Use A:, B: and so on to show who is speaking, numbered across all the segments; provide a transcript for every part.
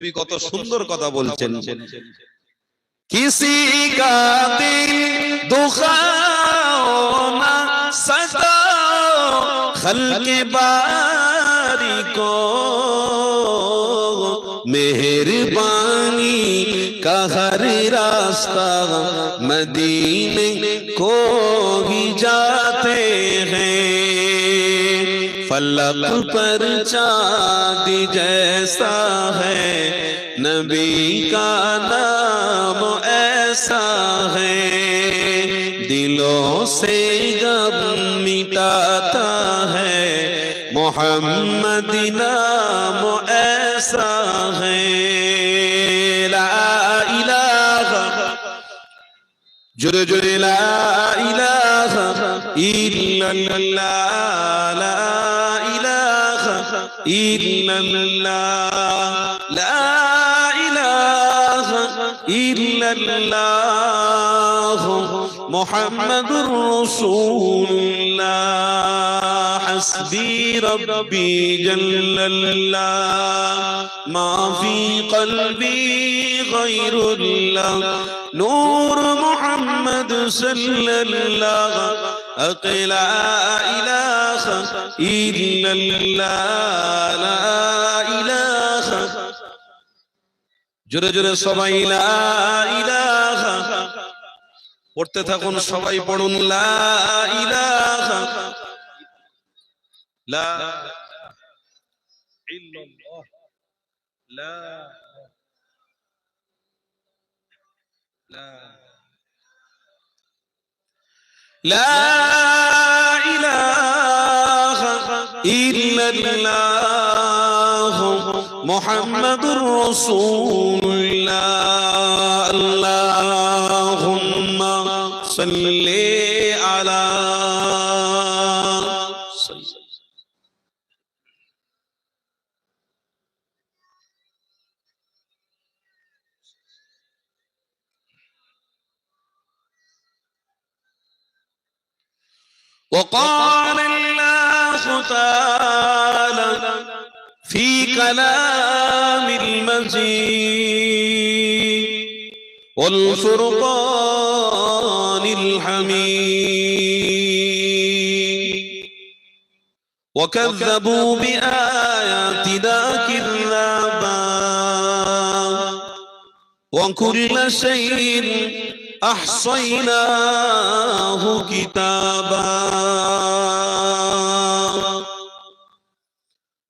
A: কত সুন্দর কথা বলছেন, কিসি কা দিল দুখাও না সতাও খলকে বারি কো मेहरबानी का हर रास्ता मदीने को ही जाते हैं फलक पर चांद जैसा है नबी का नाम ऐसा है दिलों से गम मिटाता है मोहम्मद नाम ऐसा है ला इलाहा जुरे जुरे ला इलाहा इल्लल्लाह ला इलाहा इल्लल्लाह ला इलाहा इल्लल्लाह मुहम्मदुर रसूलुल्लाह हस्बी रब्बी जल्लल्लाह मा फी क़ल्बी गैरुल्लाह नूर मुहम्मद सल्लल्लाह ला इलाहा इल्लल्लाह ला इलाहा जोरे जोरे सबाई ला इलाहा পড়তে থাকুন সবাই পড়ুন লা ইলাহা লা ইল্লাল্লাহ লা লা ইলাহা ইল্লাল্লাহ মুহাম্মাদুর রাসূলুল্লাহ আল্লাহুম্মা সাল্লি আলা وقال الله تعالى في كلام المجيد والفرقان الحميد وكذبوا بآياتنا كذابا وكل شيء أحصيناه كتابا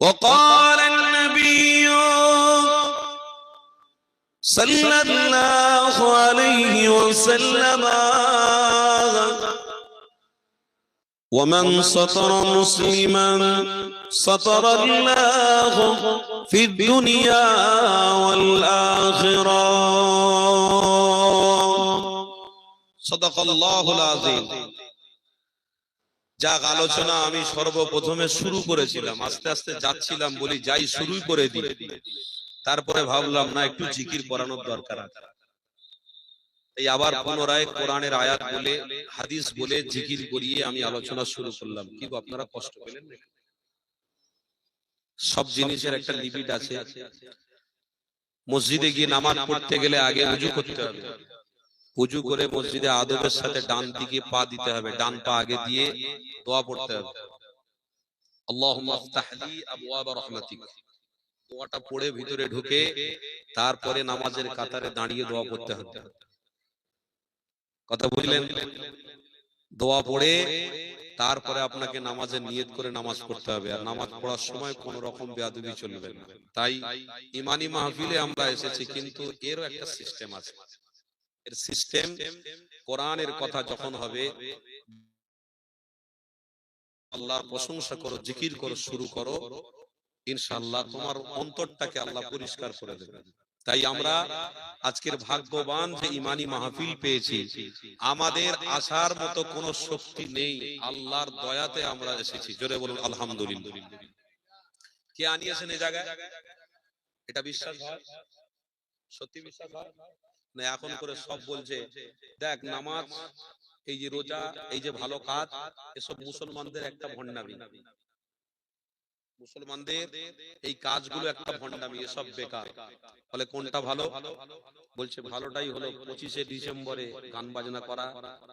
A: وقال النبي صلى الله عليه وسلم ومن سطر مسلما سطر الله في الدنيا والآخرة صدق الله العظيم যা আলোচনা আমি সর্বপ্রথমে শুরু করেছিলাম আস্তে আস্তে যাচ্ছিলাম বলি যাই শুরুই করে দিই তারপরে ভাবলাম না একটু জিকির করানোর দরকার আছে এই আবার পুনরায় কোরআনের আয়াত বলে হাদিস বলে জিকির করিয়ে আমি আলোচনা শুরু করলাম কি আপনারা কষ্ট পেলেন না সব জিনিসের একটা লিমিট আছে মসজিদে গিয়ে নামাজ পড়তে গেলে আগে ওযু করতে হবে ওযু করে মসজিদে আদবের সাথে ডান দিকে পা দিতে হবে ডান পা আগে দিয়ে দোয়া পড়তে হবে আল্লাহুম্মা আফতাহলি আবওয়াব রাহমাতিক দোয়াটা পড়ে ভিতরে ঢুকে তারপরে নামাজের কাতারে দাঁড়িয়ে দোয়া করতে হবে কথা বুঝলেন দোয়া পড়ে তারপরে আপনাকে নামাজের নিয়ত করে নামাজ পড়তে হবে আর নামাজ পড়ার সময় কোন রকম বেয়াদবি চলবে না তাই ইমানি মাহফিলে আমরা এসেছি কিন্তু এরও একটা সিস্টেম আছে এর সিস্টেম কোরআনের কথা যখন হবে আল্লাহর প্রশংসা করো জিকির করো শুরু করো ইনশাআল্লাহ তোমার অন্তরটাকে আল্লাহ পরিষ্কার করে দেবেন তাই আমরা আজকের ভাগ্যবান যে ইমানি মাহফিল পেয়েছি আমাদের আসার মতো কোনো শক্তি নেই আল্লাহর দয়াতে আমরা এসেছি জোরে বলুন আলহামদুলিল্লাহ কে আনিয়েছেন এই জায়গায় এটা বিশ্বাস হয় সত্যি বিশ্বাস হয় না এখন করে সব বলছে দেখ নামাজ এই যে রোজা এই যে ভালো কাজ এসব মুসলমানদের একটা ভণ্ডামি মুসলমানদের এই কাজগুলো একটা ভণ্ডামি, এসব বেকার। ফলে কোনটা ভালো? বলছে ভালোটাই হলো 25শে ডিসেম্বরে গান বাজনা করা,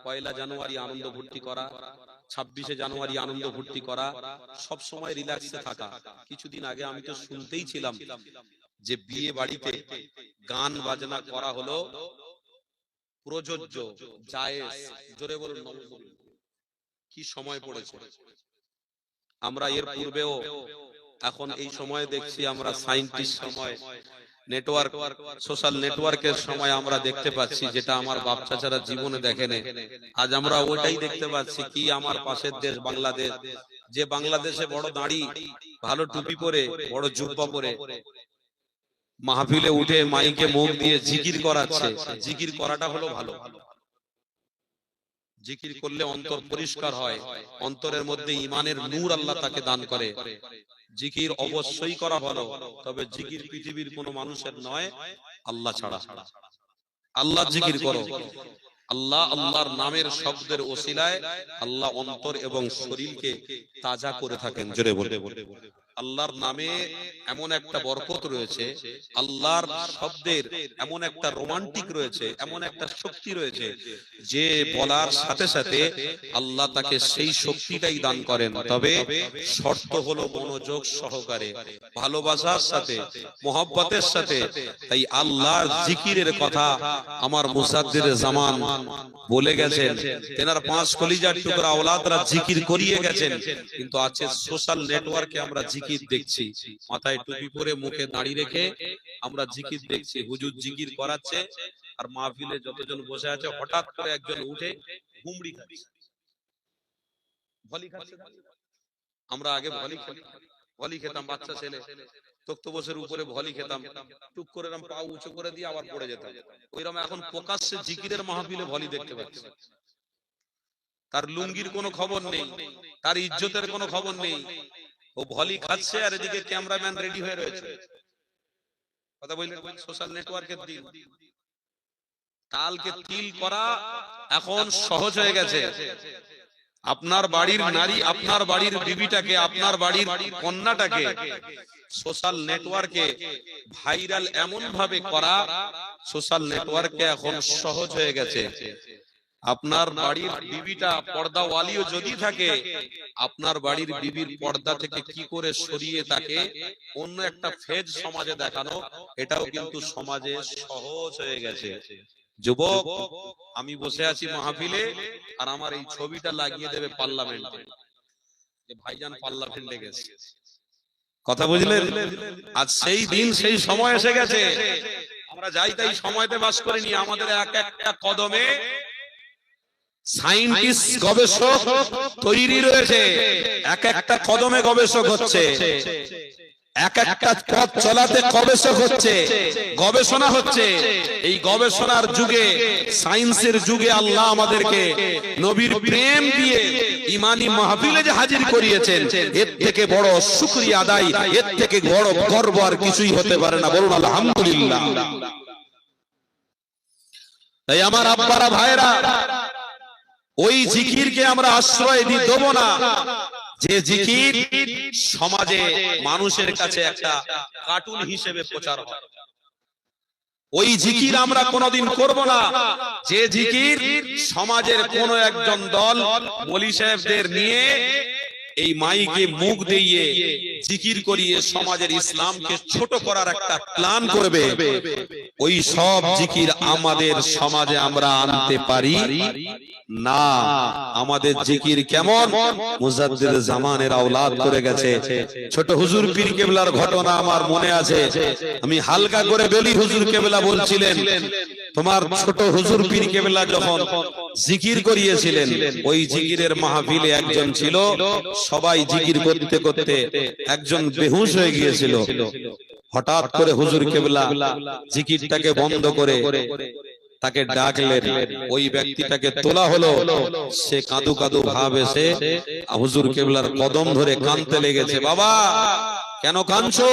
A: 1 জানুয়ারি আনন্দ ফুর্তি করা, 26শে জানুয়ারি আনন্দ ফুর্তি করা, সব সময় রিল্যাক্সে থাকা। কিছুদিন আগে আমি তো শুনতেই ছিলাম যে বিয়ে বাড়িতে গান বাজনা করা হলো প্রযোজ্য, জায়েজ। জোরে বলুন নওয়াজুবিল্লাহ। কি সময় পড়েছে! আমরা এর পূর্বেও, এখন এই সময়ে দেখছি আমরা সায়েন্টিস্ট সময়, নেটওয়ার্ক, সোশ্যাল নেটওয়ার্কের সময় আমরা দেখতে পাচ্ছি যেটা আমার বাপ চাচারা জীবনে দেখেনি। আজ আমরা ওটাই দেখতে পাচ্ছি। কি আমার পাশের দেশ বাংলাদেশ, যে বাংলাদেশে বড় দাড়ি, ভালো টুপি পরে, বড় জুব্বা পরে মাহফিলে উঠে মাইকে মুখ দিয়ে জিকির করাচ্ছে। জিকির করাটা হলো ভালো। জিকির করলে অন্তর পরিষ্কার হয়, অন্তরের মধ্যে ঈমানের নূর আল্লাহ তাকে দান করে। জিকির অবশ্যই করা ভালো, তবে জিকির পৃথিবীর কোনো মানুষের নয়, আল্লাহ ছাড়া। আল্লাহ জিকির করো। আল্লাহ, আল্লাহর নামের শব্দের ওসিলায় আল্লাহ অন্তর এবং শরীরকে তাজা করে থাকেন। জোরে বলে আল্লাহর নামে এমন একটা বরকত রয়েছে, আল্লাহর শব্দের এমন একটা রোমান্টিক রয়েছে, এমন একটা শক্তি রয়েছে যে বলার সাথে সাথে আল্লাহ তাকে সেই শক্তিটাই দান করেন। তবে শর্ত হলো মনোযোগ সহকারে, ভালোবাসার সাথে, মোহাব্বতের সাথে। তাই আল্লাহর জিকিরের কথা আমার মুসাদ্দির জামান বলে গেছেন, তেনার 5 কলিজার টুকরা আওলাদরা জিকির করিয়ে গেছেন। কিন্তু আছে সোশ্যাল নেটওয়ার্কে আমরা জিকির দেখছি, মাথায় টুপি পরে মুখে দাড়ি রেখে আমরা জিকির দেখছি। হুজুর জিকির করাচ্ছে আর মাহফিলে যতজন বসে আছে হঠাৎ করে একজন উঠে হুমড়ি খাচ্ছে, ভলি খাচ্ছে। আমরা আগে ভলি খেতাম, বাচ্চা ছেলে তক্তপোষের উপরে ভলি খেতাম, টুক করে পা উঁচু করে দিয়ে আবার পড়ে যেতাম। ওইরকম এখন প্রকাশ্যে জিকিরের মাহফিলে ভলি দেখতে পাচ্ছি। তার লুঙ্গির কোনো খবর নেই, তার ইজ্জতের কোনো খবর নেই। ও ভলি খাচ্ছে আর এদিকে ক্যামেরাম্যান রেডি হয়ে রয়েছে। কথা বললেন, সোশ্যাল নেটওয়ার্কের দিন, তালকে তিল করা এখন সহজ হয়ে গেছে। আপনার বাড়ির নারী, আপনার বাড়ির বিবিটাকে, আপনার বাড়ির কন্যাটাকে সোশ্যাল নেটওয়ার্কে ভাইরাল এমন ভাবে করা, সোশ্যাল নেটওয়ার্কে এখন সহজ হয়ে গেছে। আপনার বাড়ির বিবিটা পর্দাওয়ালিও যদি থাকে, আপনার বাড়ির বিবির পর্দা থেকে কি করে সরিয়ে তাকে অন্য একটা ফেজ সমাজে দেখানো, এটাও কিন্তু সমাজে সহজ হয়ে গেছে। যুবক, আমি বসে আছি মাহফিলে আর আমার এই ছবিটা লাগিয়ে দেবে পার্লামেন্টে, যে ভাইজান পার্লামেন্টে গেছে। কথা বুঝলেন? আজ সেই দিন, সেই সময় এসে গেছে। আমরা যাই তাই সময়তে বাস করিনি। আমাদের এক একটা কদমে সায়েন্টিস্ট, গবেষক তৈরি রয়েছে। এক একটা কদমে গবেষক হচ্ছে, এক একটা পথ চলাতে গবেষক হচ্ছে, গবেষণা হচ্ছে। এই গবেষণার যুগে, সায়েন্সের যুগে আল্লাহ আমাদেরকে নবীর প্রেম দিয়ে ঈমানি মাহফিলে যে হাজির করিয়েছেন, এর থেকে বড় শুকরিয়া আদায়, এর থেকে বড় গর্ব আর কিছুই হতে পারে না। বলুন আলহামদুলিল্লাহ। তাই আমার আব্বারা, ভাইরা, ওই জিকিরকে আমরা আশ্রয় দেব না যে জিকির সমাজে মানুষের কাছে একটা কার্টুন হিসেবে প্রচার হয়। ওই জিকির আমরা কোনোদিন করব না যে জিকির সমাজের কোন একজন দল ওলি সাহেবদের নিয়ে এই মাইকে মুখ দিয়ে জিকির করিয়ে সমাজের ইসলামকে ছোট করার একটা প্ল্যান করবে। ওই সব জিকির আমাদের সমাজে আমরা আনতে পারি না। আমাদের জিকির কেমন? মুজাদ্দিদ জামানের আওলাদ করে গেছে। ছোট হুজুর পীর কেবলার ঘটনা আমার মনে আছে। আমি হালকা করে বলি, হুজুর কেবলা বলছিলেন, তোমার ছোট হুজুর পীর কেবলা যখন জিকির করিয়েছিলেন, ওই জিকিরের মাহফিলে একজন ছিল, সবাই জিকির করতে করতে একজন বেহুশ হয়ে গিয়েছিল। হঠাৎ করে হুজুর কেবলা জিকিরটাকে বন্ধ করে তাকে ডাকলেন। ওই ব্যক্তিটাকে তোলা হলো। সে কাঁদু কাঁদু ভাব এসে হুজুর কেবলার কদম ধরে কাঁদতে লেগেছে। বাবা, কেন কাঁদছো?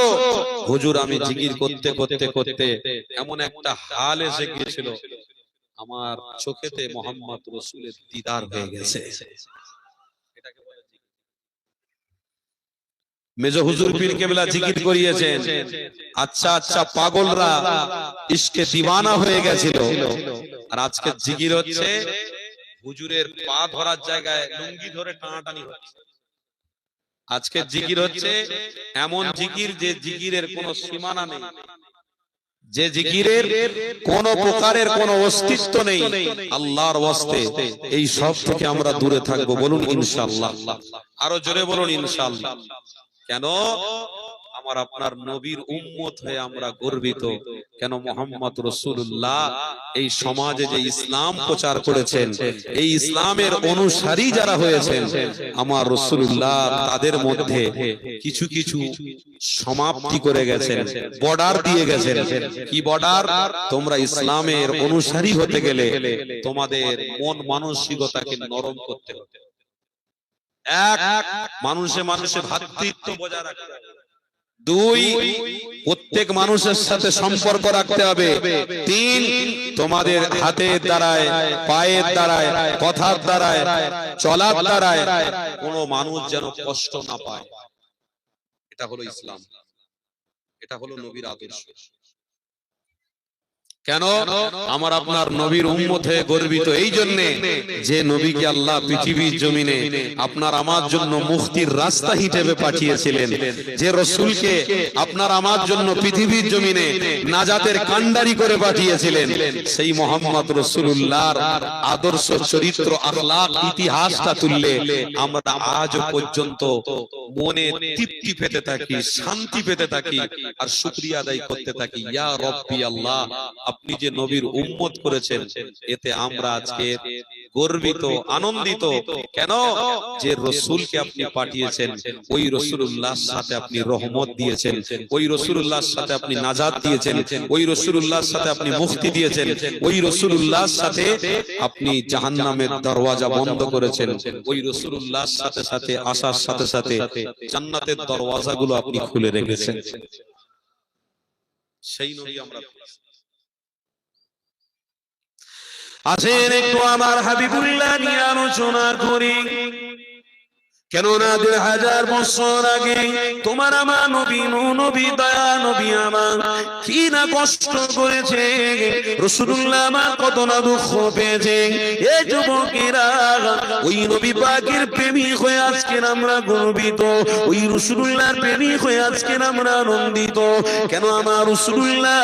A: হুজুর, আমি জিকির করতে করতে করতে এমন একটা হাল এসে গিয়েছিল, আমার চোখেতে মোহাম্মদ রাসূলের দিদার হয়ে গেছে। মেজো হুজুর পীর কেবলা জিকির করিয়েছেন, আচ্ছা আচ্ছা পাগলরা ইশকে দিওয়ানা হয়ে গেছিল। আর আজকে জিকির হচ্ছে হুজুরের পা ধরার জায়গায় লুঙ্গি ধরে টানাটানি হচ্ছে। আজকে জিকির হচ্ছে এমন জিকির যে জিকিরের কোনো সীমানা নেই, যে জিকিরের কোন প্রকারের কোন অস্তিত্ব নেই। আল্লাহর ওয়াস্তে এই সব থেকে আমরা দূরে থাকবো, বলুন ইনশাআল্লাহ। আরো জোরে বলুন ইনশাআল্লাহ। কেন? আমার আপনার নবীর উম্মত হয়ে আমরা গর্বিত। কেন? মুহাম্মদ রাসূলুল্লাহ এই সমাজে যে ইসলাম প্রচার করেছেন, এই ইসলামের অনুসারী যারা হয়েছেন, আমার রাসূলুল্লাহ তাদের মধ্যে কিছু কিছু সমাপ্তি করে গেছেন, বর্ডার দিয়ে গেছেন। কি বর্ডার? তোমরা ইসলামের অনুসারী হতে গেলে তোমাদের মন মানসিকতাকে নরম করতে হবে। এক, মানুষে মানুষে ভ্রাতৃত্ব বজায় রাখতে হবে। দুই, প্রত্যেক মানুষের সাথে সম্পর্ক রাখতে হবে। তিন, তোমাদের হাতের দ্বারায়, পায়ের দ্বারায়, কথার দ্বারায়, চলার দ্বারায় কোনো মানুষ যেন কষ্ট না পায়। এটা হলো ইসলাম, এটা হলো নবীর আদর্শ। কেন? আমার আপনার নবীর উম্মত হয়ে গর্বিত এই জন্য যে নবীকে আল্লাহ পৃথিবীর জমিনে আপনার আমার জন্য মুক্তির রাস্তা হিসেবে পাঠিয়েছিলেন, যে রাসূলকে আপনার আমার জন্য পৃথিবীর জমিনে নাজাতের কান্ডারি করে পাঠিয়েছিলেন, সেই মুহাম্মদ রাসূলুল্লাহর আদর্শ, চরিত্র, আখলাক, ইতিহাসটা তুললে আমরা আজ পর্যন্ত মনে তৃপ্তি পেতে থাকি, শান্তি পেতে থাকি, আর শুকরিয়া আদায় করতে থাকি। ইয়া রব্বি আল্লাহ, আপনি যে নবীর উম্মত করেছেন, এতে আমরা আজকে গর্বিত, আনন্দিত। কেন? যে রাসূলকে আপনি পাঠিয়েছেন, ওই রাসূলুল্লাহর সাথে আপনি রহমত দিয়েছেন, ওই রাসূলুল্লাহর সাথে আপনি নাজাত দিয়েছেন, ওই রাসূলুল্লাহর সাথে আপনি মুক্তি দিয়েছেন, ওই রাসূলুল্লাহর সাথে আপনি জাহান্নামের দরওয়াজা বন্ধ করেছেন, ওই রাসূলুল্লাহর সাথে সাথে আসার সাথে সাথে জান্নাতের দরওয়াজাগুলো আপনি খুলে রেখেছেন। সেই নবী আমরা আসেন একটু আমার হাবিবুল্লাহ নিয়ে আলোচনা করি। কেননা 2000 বছর আগে তোমার আমার নবী, নবী দয়া নবী আমার কি না কষ্ট করেছে, রাসূলুল্লাহ আমার কত না দুঃখ পেয়েছে। এই যুবকেরা ওই নবী পাকের প্রেমিক হয়ে আজকে আমরা গর্বিত, ওই রাসূলুল্লাহর প্রেমিক হয়ে আজকে আমরা আনন্দিত। কেন? আমার রাসূলুল্লাহ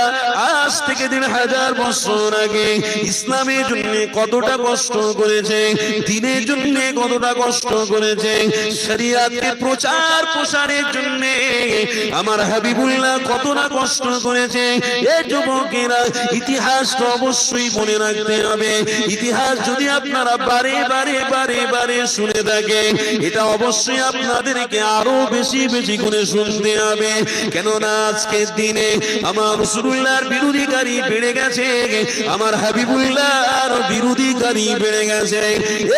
A: আজ থেকে 1000 বছর আগে ইসলামের জন্য কতটা কষ্ট করেছে, দ্বীনের জন্য কতটা কষ্ট করেছে, শরিয়াতের প্রচার প্রসারের জন্য আমার হাবিবুল্লাহ কত না কষ্ট করেছে। এই যুবকেরা ইতিহাসটা অবশ্যই মনে রাখতে হবে। ইতিহাস যদি আপনারা বারে বারে বারে বারে শুনে থাকেন, এটা অবশ্যই আপনাদেরকে আরো বেশি বেশি করে শুনতে হবে। কেননা আজকের দিনে আমার রাসূলুল্লাহর বিরোধিকারী বেড়ে গেছে, আমার হাবিবুল্লাহর বিরোধিকারী বেড়ে গেছে।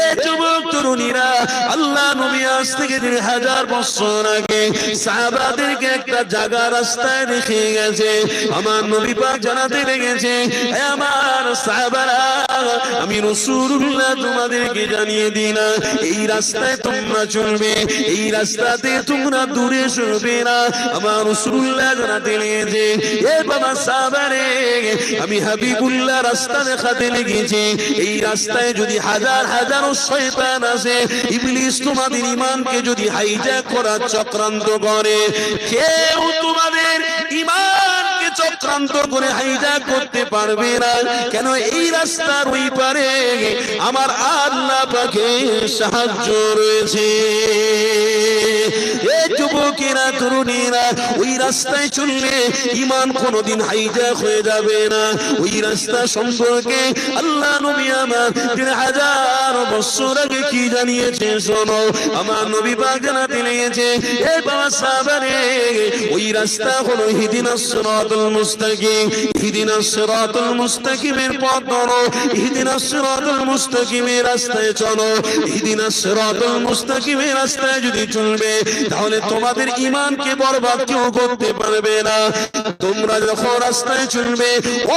A: এই যুবক তরুণীরা, আল্লাহ নবী আজ থেকে 1000 বছর আগে সাহাবাদেরকে একটা জায়গা রাস্তায় রেখে গেছে। আমার নবী পাক জানাতে লেগেছে, হে আমার সাহাবারা, আমি রাসূলুল্লাহ তোমাদেরকে জানিয়ে দিই না, এই রাস্তায় তোমরা চলবে, এই রাস্তাতে তোমরা দূরে সরবে না। আমার রাসূলুল্লাহ জানাতে লেগেছে, এ বাবা সাহাবারে, আমি হাবিবুল্লাহ রাস্তা দেখাতে লেগেছি, এই রাস্তায় যদি হাজার হাজার শয়তান আসে, ইবলিস তোমাদের ইমানকে যদি হাইজ্যাক করার চক্রান্ত করে, কেউ তোমাদের ইমানকে চক্রান্ত করে হাইজ্যাক করতে পারবে না। কেন? এই রাস্তার ওই পারে আমার আল্লাহ পাকের সাহায্য রয়েছে। এই যুবকেরা তরুণীরা, ওই রাস্তায় চললে ইমান কোনোদিন হাইজ্যাক হয়ে যাবে না। ওই রাস্তা সম্পর্কে আল্লাহ নবী আমার 1000 বছর আগে কি জানিয়েছে শোনো। আমার নবী পাক জানাতে লেগেছে, এ বাবা সাহাবারে, ওই রাস্তা হলো ইহদিনাস সিরাতাল মুস্তাকিম, ইহদিনাস সিরাতাল মুস্তাকিমের পথ ধরো, ইহদিনাস সিরাতাল মুস্তাকিমের রাস্তায় চলো। ইহদিনাস সিরাতাল মুস্তাকিমের রাস্তায় যদি চলবে,
B: তাহলে তোমাদের ঈমানকে বরবাদ কেউ করতে পারবে না। তোমরা যখন রাস্তায় চলবে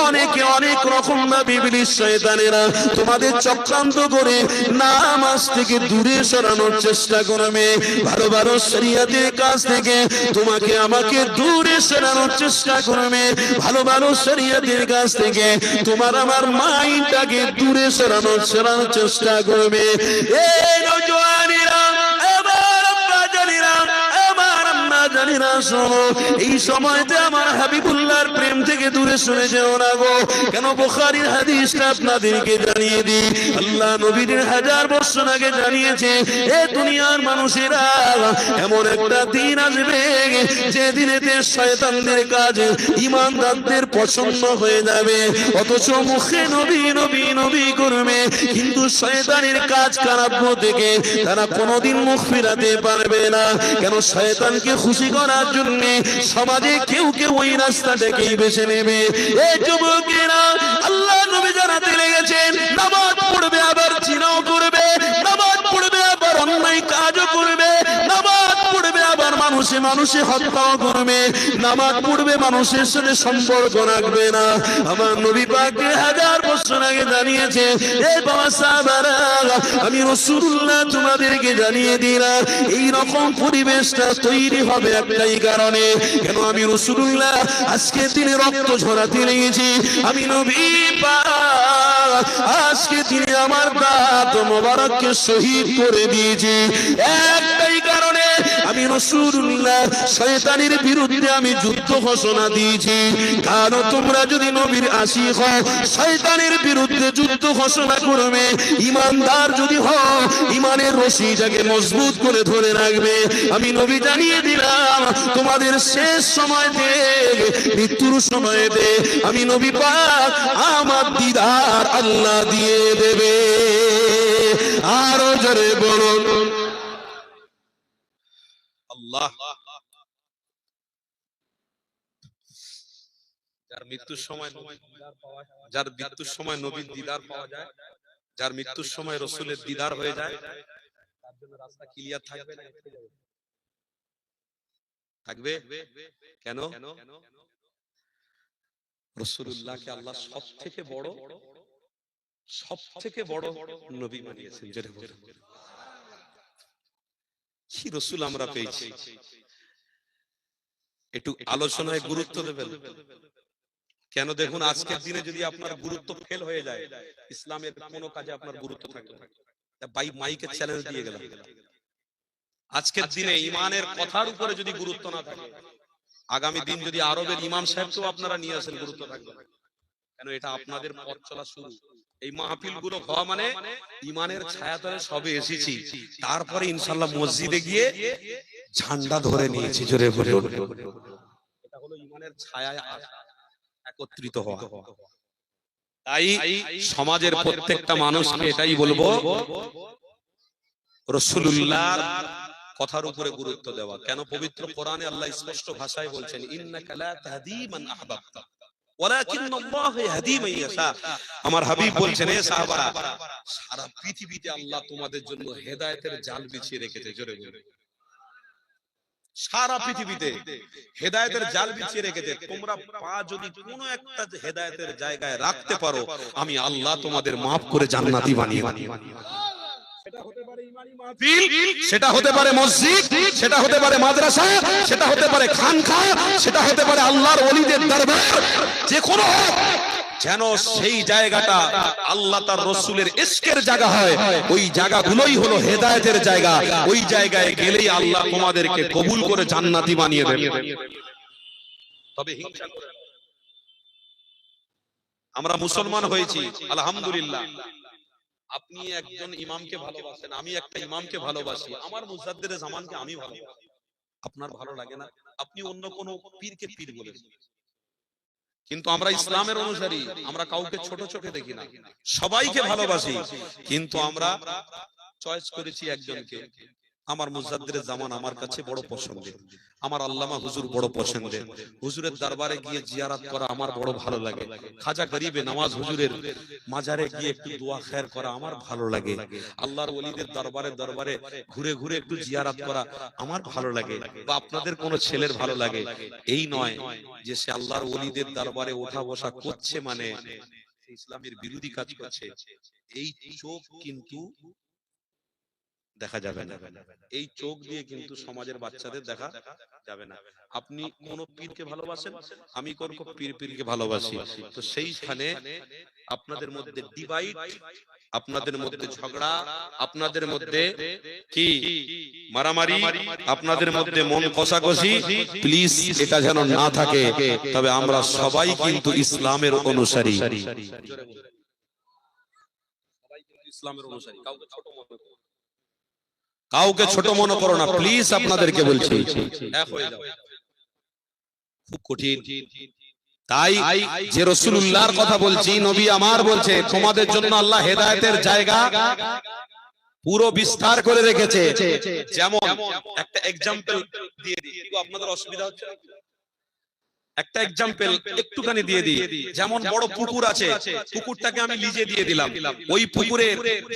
B: অনেকে অনেক রকম ভাবে ইবলিস শয়তানেরা তোমাদের চক্রান্ত করে নামাজ থেকে দূরে সরানোর চেষ্টা করবে, ভালো ভালো শরীয়তের কাজ থেকে তোমাকে আমাকে দূরে সরানোর চেষ্টা করবে, ভালো ভালো শরীয়তের কাজ থেকে তোমার আমার মাইন্ডটাকে দূরে সরানোর চেষ্টা করবে। এই নওজওয়ানেরা, এবার আমরা জানিনা, এবার আমরা জানিনা, শোনো, এই সময়তে আমার হাবিবুল্লাহর প্রেম থেকে দূরে সরে যেও না গো। কেন? বুখারীর হাদিসটা আপনাদেরকে জানিয়ে দিই। আল্লাহ নবীর 1000 বছর আগে জানিয়েছে, এ দুনিয়ার মানুষেরা এমন একটা দিন আসবে যে দিনেতে শয়তানদের কাজ ঈমানদারদের পছন্দ হয়ে যাবে, অথচ মুখে নবী নবী নবী করবে, কিন্তু শয়তানের কাজ কারাব্য থেকে তারা কোনোদিন মুখ ফিরাতে পারবে না। কেন? শয়তানকে খুশি করার জন্য সমাজে কেউ কেউ ওই রাস্তাটাকেই বেছে নেবে। এই যুবকেরা, আল্লাহ নবী জানাতে লেগেছেন, নামাজ পড়বে আবার জিনাও করবে, নামাজ পড়বে আবার অন্যায় কাজও করবে, নামাজ পড়বে আবার মানুষে মানুষে হত্যাও করবে, নামাজ পড়বে মানুষের সাথে সম্পর্ক রাখবে না। আমার নবী পাক 1000 বছর আগে জানিয়েছে, এই বাবা সাহাবারা, আমি রাসূলুল্লাহ তোমাদেরকে জানিয়ে দিলাম, এই রকম পরিবেশটা তৈরি হবে একটাই কারণে। কেন? আমি রাসূলুল্লাহ আজকে দিনে রক্ত ঝরাতে লেগেছি, আমি নবী পাক আজকে দিনে আমার দাঁত মোবারককে শহীদ করে দিয়েছি একটাই কারণে। আমি রাসূলুল্লাহ শয়তানের বিরুদ্ধে আমি যুদ্ধ ঘোষণা দিয়েছি। কারণ তোমরা যদি নবীর আশিক হও, শয়তানের বিরুদ্ধে যুদ্ধ ঘোষণা করবে। ঈমানদার যদি হও, ঈমানের রশিটাকে মজবুত করে ধরে রাখবে। আমি নবী জানিয়ে দিলাম, তোমাদের শেষ সময়তে, মৃত্যুর সময়তে আমি নবী পাক আমার দিদার আল্লাহ দিয়ে দেবে। আরো জোরে বলুন
A: আল্লাহ। যার মৃত্যুর সময় নবীর দিদার পাওয়া যায়, যার মৃত্যুর সময় রাসূলের দিদার হয়ে যায়, তার জন্য রাস্তা ক্লিয়ার থাকবে না? থাকবে। কেন? রাসূলুল্লাহকে আল্লাহ সবথেকে বড় নবী বানিয়েছেন। যেটা কি রাসূল আমরা পেয়েছি, একটু আলোচনায় গুরুত্ব দেবেন। কেন? দেখুন, আজকের দিনে যদি আপনার গুরুত্ব ফেল হয়ে যায়, ইসলামের কোনো কাজে আপনার গুরুত্ব থাকবে না। মাইকে চ্যালেঞ্জ দিয়ে গেলাম, আজকের দিনে ইমানের কথার উপরে যদি গুরুত্ব না থাকে, আগামী দিন যদি আরবের ইমাম সাহেবকেও আপনারা নিয়ে আসেন, গুরুত্ব থাকবে না। কেন? এটা আপনাদের পথ চলা শুরু। এই মাহফিল গুলো হওয়া মানে ইমানের ছায়াতলে সবে এসেছি, তারপরে ইনশাআল্লাহ মসজিদে গিয়ে ঝান্ডা ধরে নিয়েছি। জোরে বলুন, এটা হলো ইমানের ছায়ায় একত্রিত হওয়া। তাই সমাজের প্রত্যেকটা মানুষকে এটাই বলবো, রাসূলুল্লাহর কথার উপরে গুরুত্ব দেওয়া। কেন? পবিত্র কোরআনে আল্লাহ স্পষ্ট ভাষায় বলছেন, ইন্নাকা লা তাহদি মান আহবাবতা ওয়ালাকিন্নাল্লাহু ইয়াহদি মান ইয়াশা। আমার হাবিব বলছেন, হে সাহাবারা, সারা পৃথিবীতে আল্লাহ তোমাদের জন্য হেদায়েতের জাল বিছিয়ে রেখেছে। জোরে বলুন, সারা পৃথিবীতে হেদায়েতের জাল বিছিয়ে রেখেছে। তোমরা পা যদি কোনো একটা হেদায়েতের জায়গায় রাখতে পারো, আমি আল্লাহ তোমাদের মাফ করে জান্নাতি বানিয়ে বানিয়ে। সেটা হতে পারে ইমানি মাহফিল, সেটা হতে পারে মসজিদ, সেটা হতে পারে মাদ্রাসা, সেটা হতে পারে খানকা, সেটা হতে পারে আল্লাহর ওলিদের দরবার, যে কোনো যেন সেই জায়গাটা আল্লাহ তার রাসূলের ইশকের জায়গা হয়। ওই জায়গাগুলোই হলো হেদায়েতের জায়গা। ওই জায়গায় গেলেই আল্লাহ তোমাদেরকে কবুল করে জান্নাতি বানিয়ে দেবে। তবে হিংসা করে না। আমরা মুসলমান হয়েছি আলহামদুলিল্লাহ। আপনি একজন ইমামকে ভালোবাসেন, আমি একটা ইমামকে ভালোবাসি, আমার মুজাদ্দিদে জামানকে আমি ভালোবাসি, আপনার ভালো লাগে না? আপনি অন্য কোন পীরকে পীর বলেছেন, কিন্তু আমরা ইসলামের অনুসারী, আমরা কাউকে ছোট চোখে দেখি না, সবাইকে ভালোবাসি, কিন্তু আমরা চয়েস করেছি একজনকে। আমার মুজাদ্দিদের জামান আমার কাছে বড় পছন্দের, আমার আল্লামা হুজুর বড় পছন্দের, হুজুরের দরবারে গিয়ে জিয়ারত করা আমার বড় ভালো লাগে, খাজা গরিবে নওয়াজ হুজুরের মাজারে গিয়ে একটু দোয়া খের করা আমার ভালো লাগে, আল্লাহর ওলিদের দরবারে ঘুরে ঘুরে একটু জিয়ারত করা আমার ভালো লাগে, বা আপনাদের কোন ছেলের ভালো লাগে, এই নয় যে সে আল্লাহর ওলিদের দরবারে ওঠা বসা করছে মানে ইসলামের বিরোধী কাজ করছে। এই চোখ কিন্তু দেখা যাবে না, এই চোখ দিয়ে কিন্তু সমাজের বাচ্চাদের দেখা যাবে না। আপনি কোন পীরকে ভালোবাসেন, আমি কোন পীরকে ভালোবাসি, তো সেইখানে আপনাদের মধ্যে ডিভাইড, আপনাদের মধ্যে ঝগড়া, আপনাদের মধ্যে কি মারামারি, আপনাদের মধ্যে মন কষাকষি, প্লিজ এটা যেন না থাকে। তবে আমরা সবাই কিন্তু ইসলামের অনুসারী, ইসলামের অনুসারী, কাউকে ছোট মনে করো না প্লিজ, আপনাদেরকে বলছি এক হয়ে যাও। খুব কঠিন। তাই যে রাসূলুল্লাহর কথা বলছি, নবী আমার বলছে তোমাদের জন্য আল্লাহ হেদায়েতের জায়গা পুরো বিস্তার করে রেখেছে। যেমন একটা এক্সাম্পল দিয়ে দিই, আপনাদের অসুবিধা হচ্ছে? একটা এক্সাম্পল একটুখানি দিয়ে দিই। যেমন বড় পুকুর আছে, পুকুরটাকে আমি লিজে দিয়ে দিলাম, ওই পুকুরে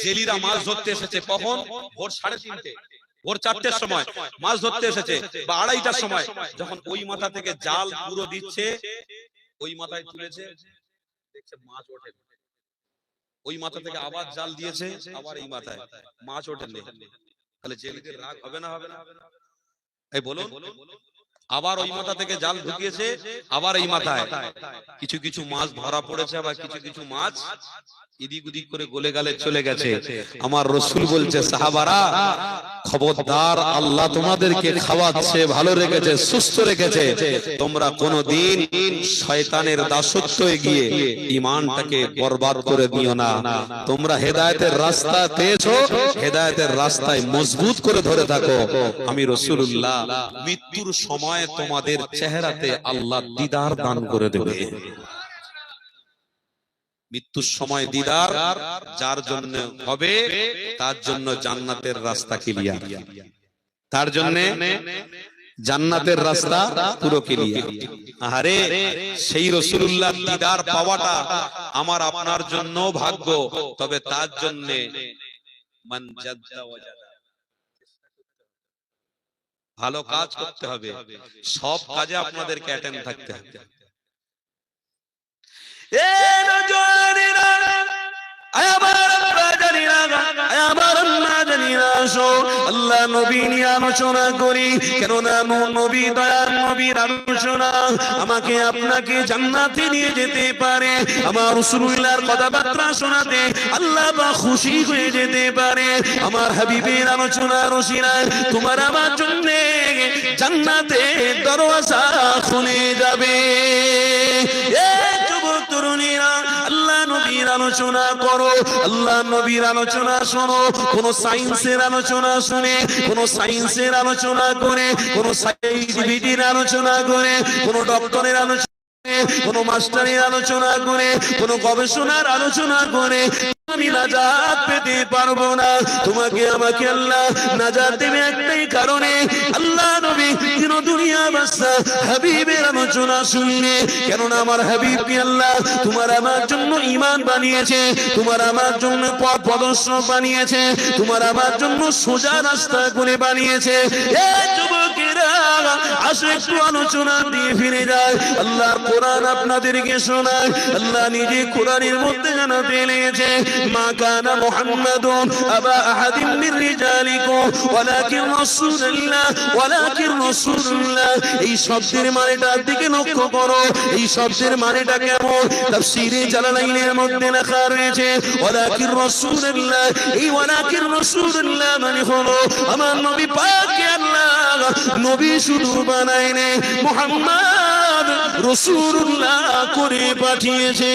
A: জেলিরা মাছ ধরতে এসেছে কখন? ভোর 3:30, ভোর 4টের সময় মাছ ধরতে এসেছে, বা 2:30টার সময়, যখন ওই মাথা থেকে জাল পুরো দিচ্ছে, ওই মাথায় তুলেছে, দেখছে মাছ ওঠে, ওই মাথা থেকে আবার জাল দিয়েছে, আবার এই মাথায় মাছ ওঠেনি, তাহলে জেলিদের রাগ হবে না? হবে না? এই বলুন। আবার ওই মাথা থেকে জাল ঢুকিয়েছে, আবার এই মাথায় কিছু কিছু মাছ ধরা পড়েছে, আবার কিছু কিছু মাছ এদিক ওদিক করে গলে গলে চলে গেছে। আমার রাসূল বলছে সাহাবারা খবরদার, আল্লাহ তোমাদেরকে খাওয়াচ্ছে, ভালো রেখেছে, সুস্থ রেখেছে, তোমরা কোনোদিন শয়তানের দাসত্বে গিয়ে ঈমানটাকে বরবাদ করে দিও না। তোমরা হেদায়েতের রাস্তা পেয়েছো, হেদায়েতের রাস্তায় মজবুত করে ধরে থাকো। আমি রাসূলুল্লাহ মৃত্যুর সময় তোমাদের চেহারাতে আল্লাহ দিদার দান করে দেবে। মৃত্যুর সময় দিদার যার জন্য হবে, তার জন্য জান্নাতের রাস্তা ক্লিয়ার, তার জন্য জান্নাতের রাস্তা পুরো ক্লিয়ার। আরে সেই রাসূলুল্লাহর দিদার পাওয়াটা আমার আপনার জন্য ভাগ্য, তবে তার জন্য মান জাদ্দা ওয়াজাদা, ভালো কাজ করতে হবে, সব কাজে আপনাদেরকে অ্যাটেন্ড থাকতে হবে। আল্লাহ নবী নিয়ে আলোচনা করি, কেননা নবী দয়ার নবীর আলোচনা আমাকে আপনাকে জান্নাতে নিয়ে যেতে পারে। আমার রাসূলুল্লাহর কথাবার্তা শোনাতে আল্লাহ বা খুশি হয়ে যেতে পারে। আমার হাবিবের আলোচনা রসিলায় তোমার আমার জন্য জান্নাতে দরওয়াজা খুলে যাবে। তরুণীরা আল্লাহ নবীর আলোচনা করো, আল্লাহ নবীর আলোচনা শোনো। কোন সায়েন্সের আলোচনা শুনে, কোন সায়েন্সের আলোচনা করে, কোন সায়েন্টিফিকের আলোচনা করে, কোন ডক্টরের আলোচনা, কোন মাস্টারের আলোচনা করে, কোন গবেষণার আলোচনা করে আমি নাজাত পেতে পারবো না। তোমাকে আমাকে আল্লাহ নাজাত দেবে একটাই কারণে, আল্লাহ নবী দিন দুনিয়া বাদশা হাবিবের আলোচনা শুনলে। কেননা আমার হাবিবকে আল্লাহ তোমার আমার জন্য ঈমান বানিয়েছে, তোমার আমার জন্য পথ প্রদর্শক বানিয়েছে, তোমার আমার জন্য সোজা রাস্তা করে বানিয়েছে। এই যুবকেরা আসো একটু আলোচনা দিয়ে ফিরে যায়। আল্লাহ কোরআন আপনাদেরকে শোনায়, আল্লাহ নিজে কোরআনের মধ্যে জানাতে লেগেছে মা কানা মুহাম্মাদুন আবা আহাদিন মির রিজালিকুম ওয়ালাকিন রাসূলুল্লাহ, ওয়ালাকিন রাসূলুল্লাহ। এই শব্দের মানেটার দিকে লক্ষ্য করো, এই শব্দের মানেটা কেমন? তাফসীরে জালালাইনের মধ্যে লেখা রয়েছে ওয়ালাকিন রাসূলুল্লাহ। এই ওয়ালাকিন রাসূলুল্লাহ মানে হলো আমার নবী পাককে আল্লাহ নবী শুধু বানায়নি, মুহাম্মদ রাসূলুল্লাহ করে পাঠিয়েছে।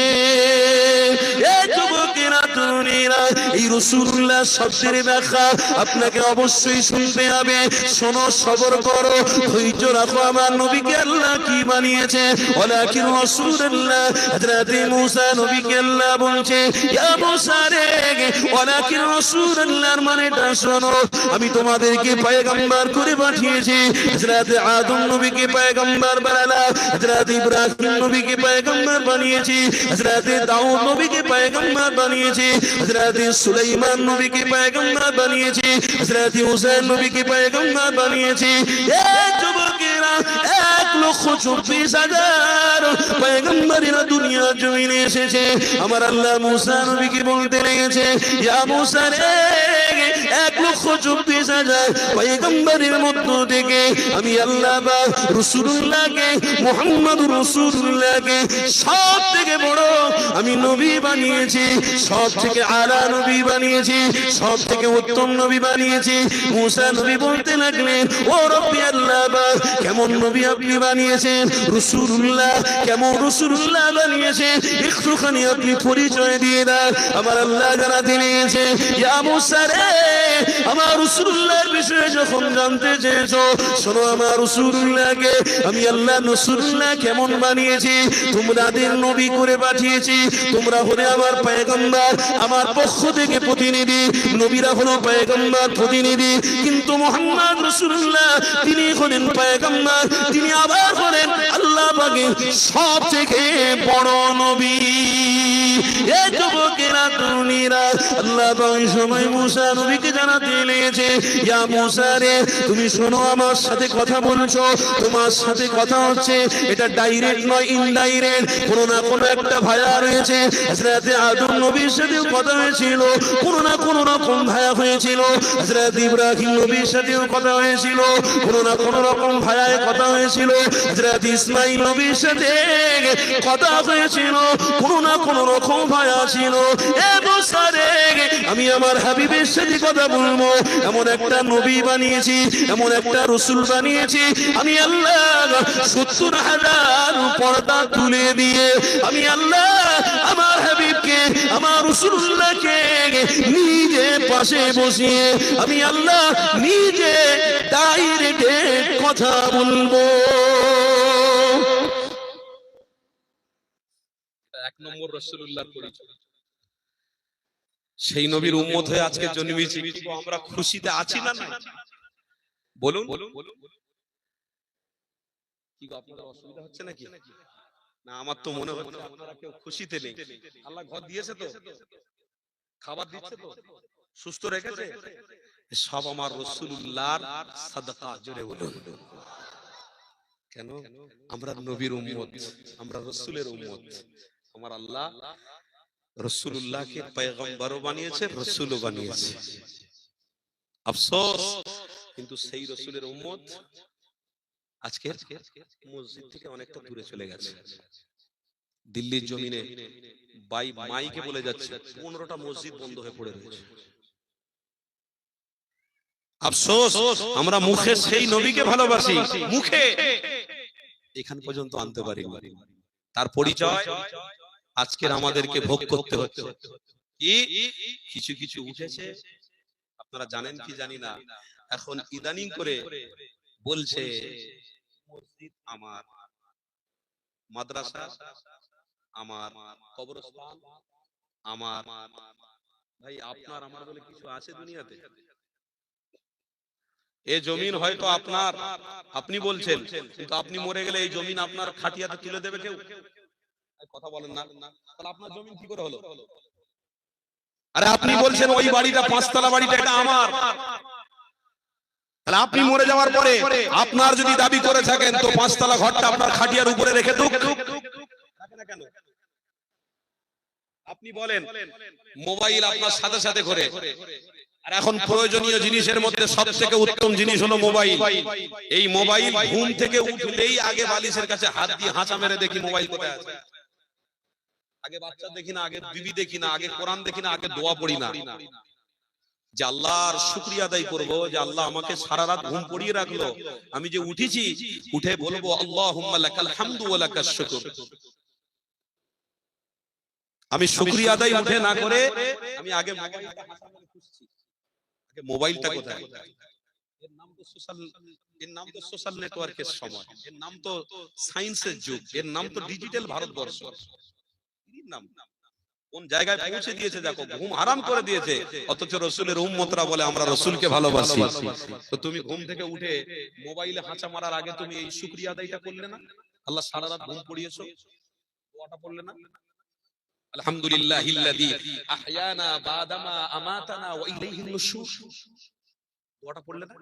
A: এই যুবকেরা
B: তরুণীরা, এই রাসূলুল্লাহ শব্দের ব্যাখ্যা আপনাকে অবশ্যই শুনতে হবে। শোনো, সবর করো, ধৈর্য রাখো। আমার নবীকে আল্লাহ কি বানিয়েছে? ওয়ালাকিন রাসূলুল্লাহ, হযরত মুসা নবীকে আল্লাহ বলছে, ইয়া মুসা রে, ওয়ালাকিন রাসূলুল্লাহর মানেটা শোনো, আমি তোমাদেরকে পয়গম্বর করে পাঠিয়েছি। হযরত আদম নবীকে পয়গম্বর বানালাম, হযরত ইব্রাহিম নবীকে পয়গম্বর বানিয়েছি, হযরত দাউদ নবীকে পয়গম্বর বানিয়েছি, হযরত সুলাইমান নবীকে পয়গম্বর বানিয়েছি, হযরত হুসাইন নবীকে পয়গম্বর বানিয়েছি। এই যুবকেরা 1,24,000 পয়গম্বরেরা দুনিয়া জমিনে এসেছে। আমার আল্লাহ মুসা নবীকে বলতে লেগেছে, ইয়া মুসা রে, 1,24,000 পয়গম্বরের মধ্য থেকে আমি আল্লাহ বা রাসূলুল্লাহকে, মুহাম্মদুর রাসূলুল্লাহকে সব থেকে বড় আমি নবী বানিয়েছি, সব থেকে আলা নবী বানিয়েছি, সব থেকে উত্তম নবী বানিয়েছি। মুসা নবী বলতে লাগলেন, ও রব্বি আল্লাহ, কেমন নবী আপনি বানিয়েছেন? রাসূলুল্লাহ কেমন রাসূলুল্লাহ বানিয়েছেন? একটুখানি আপনি পরিচয় দিয়ে দেন। আমার আল্লাহ জানাতে লেগেছে, ইয়া মুসা রে, আমার রাসূলুল্লাহর বিষয়ে যখন জানতে চেয়েছো, শোনো, আমার রাসূলুল্লাহকে আমি আল্লাহ রাসূলুল্লাহ কেমন বানিয়েছি। তোমাদের নবী করে পাঠিয়েছি, তোমরা হলে আমার পয়গম্বর, আমার পক্ষ থেকে প্রতিনিধি। নবীরা হলো পয়গম্বর প্রতিনিধি, কিন্তু মুহাম্মদ রাসূলুল্লাহ তিনি হলেন পয়গম্বর, তিনি আবার হলেন আল্লাহ পাকের সবথেকে বড় নবী। এই যুবকেরা তরুণীরা, আল্লাহ পাক সময় মুসা নবীকে জানাতে লেগেছে, ইয়া মুসা রে, তুমি শোনো, আমার সাথে কথা বলছো, তোমার সাথে কথা হচ্ছে, এটা ডাইরেক্ট নয়, ইনডাইরেক্ট, কোনো না কোনো একটা ভায়া রয়েছে। হযরত আদম নবীর সাথেও কথা হয়েছিল, কোনো না কোনো রকম ভায়া হয়েছিল। হযরত ইব্রাহিম নবীর সাথেও কথা হয়েছিল, কোনো না কোনো রকম ভায়ায় কথা হয়েছিল। হযরত ইসমাঈল নবীর সাথে কথা হয়েছিল, কোনো না কোনো রকম ভায়া ছিল। এ মুসা রে, আমি আমার হাবিবের সাথে কথা বলবো, এমন একটা নবী বানিয়েছি, এমন একটা রাসূল বানিয়েছি। আমি আল্লাহ 70,000 পর্দা তুলে দিয়ে আমি আল্লাহ আমার হাবিবকে, আমার রাসূলুল্লাহকে নিজে পাশে বসিয়ে আমি আল্লাহ নিজে ডাইরেক্ট কথা বলবো।
A: 1 নম্বর রাসূলুল্লাহর পরিচয়। সেই নবীর উম্মত হয়ে আজকে জন্মেছি, কিন্তু আমরা খুশিতে আছি না? বলুন, কি গো, আপনাদের অসুবিধা হচ্ছে নাকি? না, আমার তো মনে হচ্ছে আপনারা কেউ খুশিতে নেই। আল্লাহ ঘর দিয়েছে তো, খাবার দিচ্ছে তো, সুস্থ রেখেছে, সব আমার রাসূলুল্লাহর সাদাকা। জোরে বলুন, কেন? আমরা নবীর উম্মত, আমরা রাসূলের উম্মত। আমার আল্লাহ রাসূলুল্লাহকে পয়গম্বরও বানিয়েছে, রাসূলও বানিয়েছে। আফসোস, কিন্তু সেই রাসূলের উম্মত আজকে মসজিদ থেকে অনেকটা দূরে চলে গেছে। দিল্লির জমিনে মাইকে বলে যাচ্ছে 15টা মসজিদ বন্ধ হয়ে পড়ে রয়েছে। আফসোস, আমরা মুখে সেই নবীকে ভালোবাসি, মুখে এখান পর্যন্ত আনতে পারিনি। তার পরিচয় আজকের আমাদেরকে ভোগ করতে হচ্ছে। কি কিছু কিছু উঠেছে, আপনারা জানেন কি জানি না, এখন ইদানিং করে বলছে মসজিদ আমার, মাদ্রাসা আমার, কবরস্থান আমার। ভাই, আপনার আমার বলে কিছু আছে দুনিয়াতে? এই জমিন হয়তো আপনার, আপনি বলছেন, কিন্তু আপনি মরে গেলে এই জমিন আপনার খাটিয়াতে তুলে দেবে কেউ? কথা বলেন না, তাহলে আপনার জমিন কি করে হলো? আরে আপনি বলছেন ওই বাড়িটা, 5তলা বাড়িটা, এটা আমার, তাহলে আপনি মরে যাওয়ার পরে আপনার যদি দাবি করে থাকেন, তো 5তলা ঘরটা আপনার খাটিয়ার উপরে রেখে দুক কেন? আপনি বলেন মোবাইল আপনার সাথে সাথে ঘোরে, আর এখন প্রয়োজনীয় জিনিসের মধ্যে সবথেকে উত্তম জিনিস হলো মোবাইল। এই মোবাইল ঘুম থেকে উঠলেই আগে বালিশের কাছে হাত দিয়ে হাঁচা মেরে দেখি মোবাইল কোথায় আছে। আগে বাচ্চা দেখি না, আগে বিবি দেখি না, আগে কোরআন দেখি না, আগে দোয়া পড়ি না, যে আল্লাহর শুকরিয়া আদায় করব যে আল্লাহ আমাকে সারা রাত ঘুম পড়িয়ে রাখলো, আমি যে উঠেছি, উঠে বলবো আল্লাহুম্মা লাকাল হামদু ওয়া লাকাশ শুকর। আমি শুকরিয়া আদায় উঠে না করে আমি আগে মোবাইলটা কোথায়, এর নাম তো সোশ্যাল, এর নাম তো সোশ্যাল নেটওয়ার্কের সময়, এর নাম তো সায়েন্সের যুগ, এর নাম তো ডিজিটাল ভারতবর্ষ। এর নাম কোন জায়গায় পৌঁছে দিয়েছে দেখো, ঘুম হারাম করে দিয়েছে, অথচ রসুলের উম্মতরা বলে আমরা রসুলকে ভালোবাসি। তো তুমি ঘুম থেকে উঠে মোবাইলে হাঁচা মারার আগে তুমি এই শুকরিয়া আদায়টা করলে না? আল্লাহ সারা রাত ঘুম পড়িয়েছো, দোয়াটা পড়লে না? আলহামদুলিল্লাহিল্লাযী আহয়ানা বাদামা আমাতানা ওয়া ইলাইহিন নুশুর, দোয়াটা পড়লে না?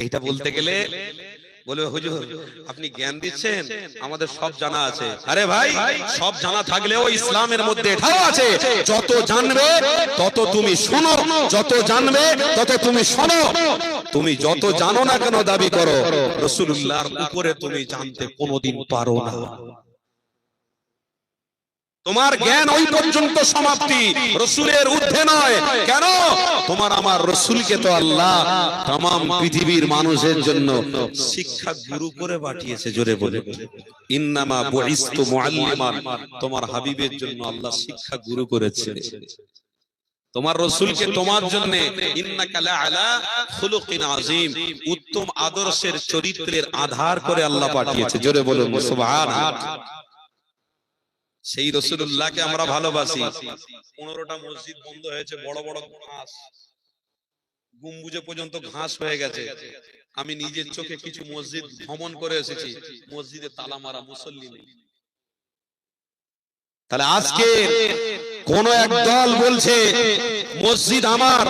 A: এইটা বলতে গেলে বলে হুজুর আপনি জ্ঞান দিচ্ছেন, আমাদের সব জানা আছে। আরে ভাই, সব জানা থাকলেও ইসলামের মধ্যে এটাও আছে, যত জানবে তত তুমি শোনো, যত জানবে তত তুমি শোনো। তুমি যত জানো না কেন দাবি করো, রাসূলুল্লাহর উপরে তুমি জানতে কোনোদিন পারো না। তোমার জ্ঞান ওই পর্যন্ত সমাপ্তি, রাসূলের ঊর্ধ্বে নয়। কেন? তোমার আমার রাসূলকে তো আল্লাহ तमाम পৃথিবীর মানুষের জন্য শিক্ষা গুরু করে পাঠিয়েছে। জোরে বলে ইন্নামা বুইস্তু মুআল্লিমান, তোমার হাবিবের জন্য আল্লাহ শিক্ষা গুরু করেছে। তোমার রাসূলকে তোমার জন্য ইন্নাকা লাআলা খুলুকিন আযীম, উত্তম আদর্শের চরিত্রের আধার করে আল্লাহ পাঠিয়েছে। জোরে বলুন সুবহানাল্লাহ। সেই রাসূলুল্লাহকে আমরা ভালোবাসি। 15টা মসজিদ বন্ধ হয়েছে, বড় বড় ঘাস, গম্বুজে পর্যন্ত ঘাস হয়ে গেছে। আমি নিজের চোখে কিছু মসজিদ ভ্রমণ করে এসেছি, মসজিদে তালা মারা, মুসল্লি নেই। তাহলে আজকে কোন এক দল বলছে মসজিদ আমার,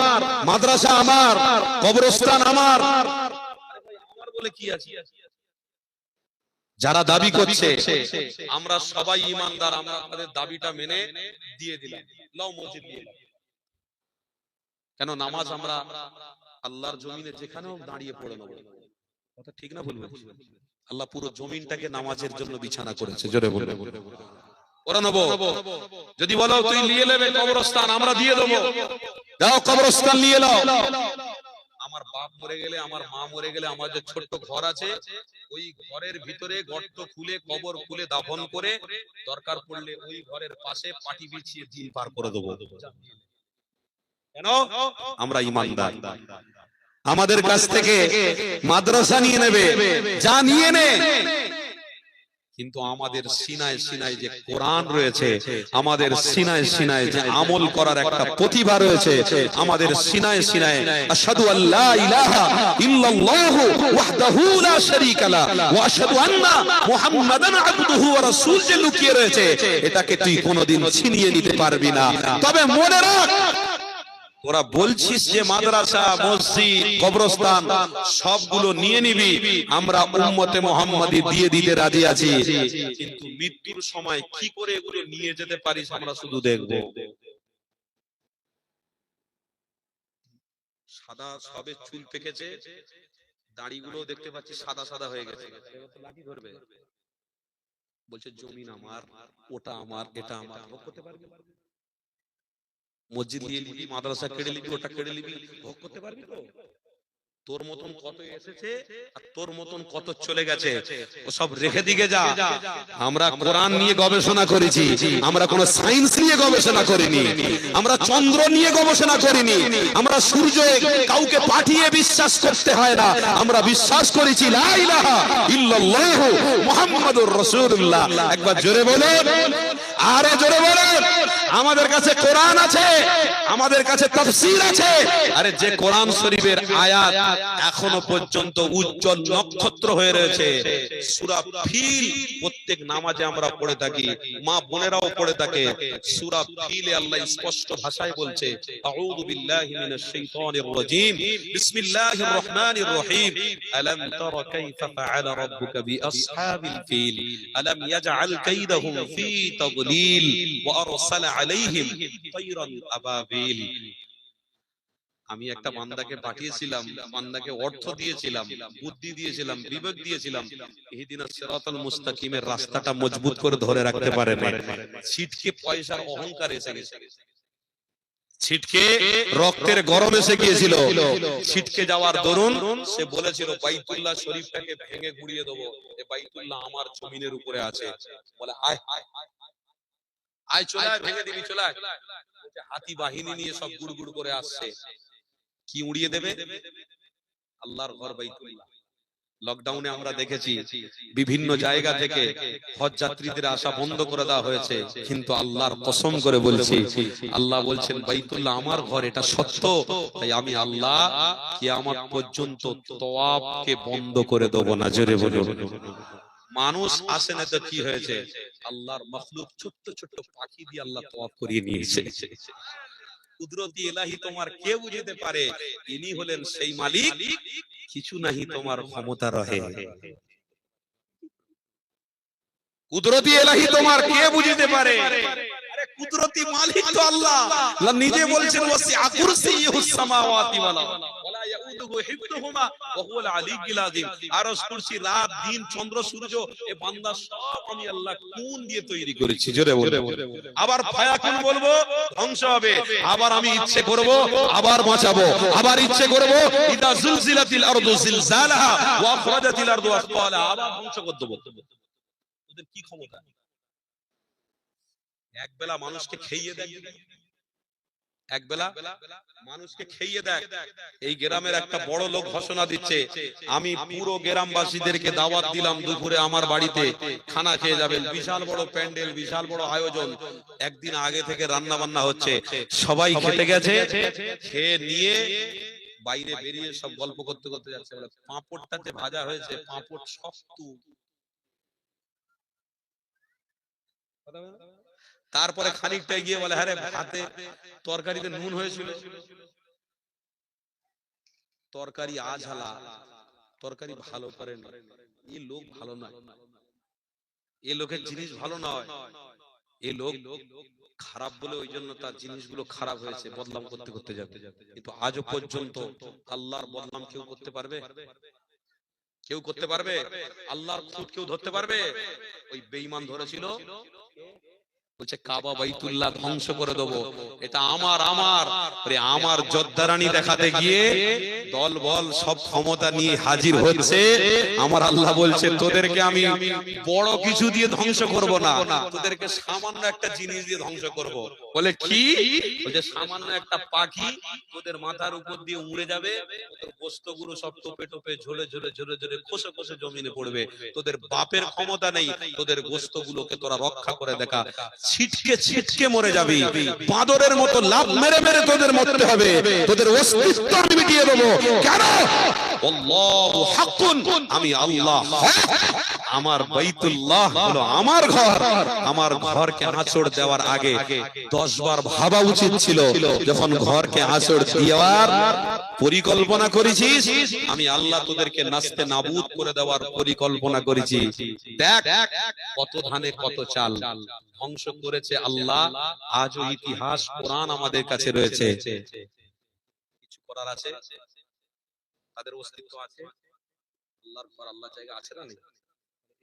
A: মাদ্রাসা আমার, কবরস্থান আমার। আমার বলে কি আছে? যারা দাবি করছে আমরা সবাই ঈমানদার, আমরা তাদের দাবিটা মেনে দিয়ে দিলাম, লাও মসজিদ দিয়ে দাও। কেন? নামাজ আমরা আল্লাহর জমিনে যেখানেও দাঁড়িয়ে পড়ে নেব, কথা ঠিক না বলবেন? আল্লাহ পুরো জমিনটাকে নামাজের জন্য বিছানা করেছে। জোরে বলবেন ওরা নেব। যদি বলো তুই নিয়ে নেবে কবরস্থান, আমরা দিয়ে দেবো, দাও কবরস্থান নিয়ে নাও। আমার বাপ মরে গেলে, আমার মা মরে গেলে, আমার যে ছোট্ট ঘর আছে, ওই ঘরের ভিতরে গর্ত খুলে কবর খুলে দাফন করে দরকার পড়লে ওই ঘরের পাশে পাটি বিছিয়ে দিন পার করে দেবো। কেন? আমরা ঈমানদার। আমাদের কাছ থেকে মাদ্রাসা নিয়ে নেবে, যা নিয়ে নে, কিন্তু আমাদের সিনায় সিনায় যে কোরআন রয়েছে, আমাদের সিনায় সিনায় যে আমল করার একটা প্রতিভা রয়েছে, আমাদের সিনায় সিনায় আশহাদু আল্লা ইলাহা ইল্লাল্লাহু ওয়াহদাহু লা শারীকা লা ওয়া আশহাদু আন্না মুহাম্মাদান আবদুহু ওয়া রাসূল যে লুকিয়ে রয়েছে, এটাকে তুই কোনোদিন ছিনিয়ে নিতে পারবি না। তবে মনে রাখ, তোরা বলছিস যে মাদ্রাসা, মসজিদ, কবরস্থান সবগুলো নিয়ে নিবি, আমরা উম্মতে মুহাম্মাদি দিয়ে দিতে রাজি আছি, কিন্তু মৃত্যুর সময় কি করে এগুলো নিয়ে যেতে পারিস আমরা শুধু দেখব। সাদা সবে চুল পেকেছে, দাড়িগুলো দেখতে পাচ্ছি সাদা সাদা হয়ে গেছে, লাঠি ধরবে, বলছে জমিন আমার, ওটা আমার, এটা আমার, ভোগ করতে পারবি? মসজিদ নিয়ে নিবি, মাদ্রাসা কেড়ে নিবি, ওটা কেড়ে নিবি, ভোগ করতে পারবি তো? তোর মতন কত এসেছে আর তোর মতন কত চলে গেছে, ও সব রেখে দিকে যা। আমরা কোরআন নিয়ে গবেষণা করেছি, আমরা কোন সায়েন্স নিয়ে গবেষণা করিনি, আমরা চন্দ্র নিয়ে গবেষণা করিনি, আমরা সূর্য কাউকে পাঠিয়ে বিশ্বাস করতে হয় না, আমরা বিশ্বাস করেছি লা ইলাহা ইল্লাল্লাহু মুহাম্মাদুর রাসূলুল্লাহ। একবার জোরে বলেন, আরে জোরে বলেন। আমাদের কাছে কোরআন আছে, আমাদের কাছে তাফসীর আছে। আরে যে কোরআন শরীফের আয়াত এখনো পর্যন্ত উজ্জ্বল নক্ষত্র হয়ে রয়েছে, সূরা ফিল প্রত্যেক নামাজে আমরা পড়ে থাকি, মা বোনেরাও পড়ে থাকে। সূরা ফিলে আল্লাহ স্পষ্ট ভাষায় বলছে, আউযু বিল্লাহি মিনাশ শাইতানির রাজীম, বিসমিল্লাহির রহমানির রহিম, আলাম তারা কাইফা ফাআলা রাব্বুকা বিআসহাবিল ফিল, আলাম ইয়াজআল কাইদাহুম ফি তাদলিল ওয়া আরসালা আলাইহিম তায়রান আবাবিল। আমি একটা বান্দাকে পাঠিয়েছিলাম, বান্দাকে অর্থ দিয়েছিলাম, বুদ্ধি দিয়েছিলাম, বিবেক দিয়েছিলাম, ইহদিনাস সিরাতাল মুস্তাকিমের রাস্তাটা মজবুত করে ধরে রাখতে পারে না। ছিটকে পয়সার অহংকার এসে গেছে, ছিটকে রক্তের গরম এসে গিয়েছিল, ছিটকে যাওয়ার দরুন সে বলেছিল বাইতুল্লাহ শরীফটাকে ভেঙে গুড়িয়ে দেবো, এই বাইতুল্লাহ আমার জমিনের উপরে আছে। বলে হায় আয় চলে আয়, ভেঙে দিবি, চলে আয়। হাতি বাহিনী নিয়ে সব গুড় গুড় করে আসছে, কি উড়িয়ে দেবে? আল্লাহর ঘর বাইতুল্লাহ। লকডাউনে আমরা দেখেছি বিভিন্ন জায়গা থেকে হজ যাত্রীদের আসা বন্ধ করে দেওয়া হয়েছে, কিন্তু আল্লাহর কসম করে বলছি, আল্লাহ বলছেন বাইতুল্লাহ আমার ঘর, এটা সত্য। তাই আমি আল্লাহ কিয়ামত পর্যন্ত তওয়াফকে বন্ধ করে দেব না। জোরে বলুন। মানুষ আসে না তো কি হয়েছে? আল্লাহর মাখলুক ছোট্ট ছোট্ট পাখি দিয়ে আল্লাহ তওয়াফ করিয়ে নিয়েছে। কুদরতি ইলাহি তোমার কে বুঝতে পারে? ইনি হলেন সেই মালিক, কিছু নাহি তোমার ক্ষমতা রহে। কুদরতি ইলাহি তোমার কে বুঝতে পারে? আরে কুদরতি মালিক তো আল্লাহ। আল্লাহ নিজে বলছেন ওয়াসিআ কুরসিয়ুস সামাওয়াতি ওয়াল আরদ ওয়ালা ইয়াউদুহু হিফযুহুমা ওয়া হুয়াল আলিয়্যুল আযীম। আরশ কুরসি, রাত দিন, চন্দ্র সূর্য, এ বান্দা সব আমি আল্লাহ কোন দিয়ে তৈরি করেছি। জোরে বলে। আবার ফায়াকুন বলবো, ধ্বংস হবে। আবার আমি ইচ্ছে করব আবার বাঁচাবো। আবার ইচ্ছে করব ইদা জুলজিলাতিল আরদু জিলজালাহা ওয়া আখরাজাতিল আরদু আসফালাহা, আবার ধ্বংস করে দেব। ওদের কি ক্ষমতা? একবেলা মানুষকে খেয়ে দেয়, একবেলা মানুষকে খেয়ে দেয়। এই গ্রামের একটা বড় লোক ঘোষণা দিচ্ছে, আমি পুরো গ্রামবাসীদেরকে দাওয়াত দিলাম, দুপুরে আমার বাড়িতে খানা খেয়ে যাবেন। বিশাল বড় প্যান্ডেল, বিশাল বড় আয়োজন, একদিন আগে থেকে রান্না বান্না হচ্ছে। সবাই খেতে গেছে, খেয়ে নিয়ে বাইরে বেরিয়ে সব গল্প করতে করতে যাচ্ছে। বলে পাঁপড়টাতে ভাজা হয়েছে, পাঁপড় শক্ত। তারপরে খানিকটা গিয়ে বলে, আরে ভাতে তরকারিতে নুন হয়েছিল, তরকারি আঝালা, তরকারি ভালো করে না। এই লোক ভালো নয়, এই লোকের জিনিস ভালো নয়, এই লোক খারাপ বলে ওই জন্য তার জিনিসগুলো খারাপ হয়েছে, বদনাম করতে করতে যাবে। কিন্তু আজও পর্যন্ত আল্লাহর বদনাম কেউ করতে পারবে? কেউ করতে পারবে? আল্লাহর খুঁত কেউ ধরতে পারবে? ওই বেঈমান ধরেছিল, বলছে কাবা বাইতুল্লাহ ধ্বংস করে দেবো, এটা আমার আমার আমার জদ্দারানি দেখাতে গিয়ে দল বল সব ক্ষমতা নিয়ে হাজির হচ্ছে। আমার আল্লাহ বলছে তোদেরকে আমি বড় কিছু দিয়ে ধ্বংস করব না, তোদেরকে সামান্য একটা জিনিস দিয়ে ধ্বংস করব। বলে কি? বলছে সামান্য একটা পাখি তোদের মাথার উপর দিয়ে উড়ে যাবে, তোদের গোশতগুলো সব টোপে টোপে ঝরে ঝরে ঝরে ঝরে খসে খসে জমিনে পড়বে। তোদের বাপের ক্ষমতা নেই, তোদের গোশতগুলোকে তোরা রক্ষা করে দেখা, ছিটকে ছিটকে মরে যাবি, বাঁদরের মতো লাফ মেরে মেরে তোদের মরতে হবে, তোদের অস্তিত্ব আমি মিটিয়ে দেবো। কেন? আল্লাহু হাক্কুন, আমি আল্লাহ হক, আমার বাইতুল্লাহ হলো আমার ঘর। আমার ঘরকে আঁচড় দেওয়ার আগে 10 বার ভাবা উচিত ছিল। যখন ঘরকে আঁচড় দেওয়ার পরিকল্পনা করেছিস, আমি আল্লাহ তোদেরকে নাস্তে নাবুদ করে দেওয়ার পরিকল্পনা করেছি। দেখ কত ধানে কত চাল ধ্বংস করেছে আল্লাহ। আজও ইতিহাস কোরআন আমাদের কাছে রয়েছে। কিছু করার আছে? তাদের অস্তিত্ব আছে? আল্লাহর ঘর, আল্লাহর জায়গা আছে না?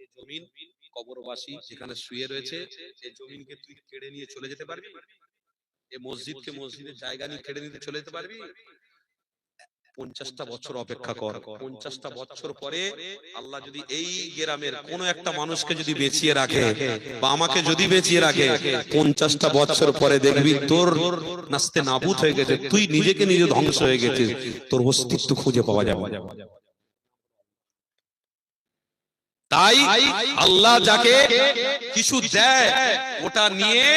A: এই জমিন কবরবাসী যেখানে শুয়ে রয়েছে, এই জমিনকে তুই কেড়ে নিয়ে চলে যেতে পারবি? এই মসজিদকে মসজিদের জায়গা নিয়ে কেড়ে নিতে চলে যেতে পারবি? 50টা বছর অপেক্ষা কর। 50টা বছর পরে আল্লাহ যদি এই গ্রামের কোন একটা মানুষকে যদি বেঁচিয়ে রাখে বা আমাকে যদি বেঁচিয়ে রাখে, 50টা বছর পরে দেখবি তোর নাস্তে নাবুদ হয়ে গেছে, তুই নিজেকে নিজে ধ্বংস হয়ে গেছিস, তোর অস্তিত্ব খুঁজে পাওয়া যাবে। তাই আল্লাহ যাকে কিছু দেয় ওটা নিয়ে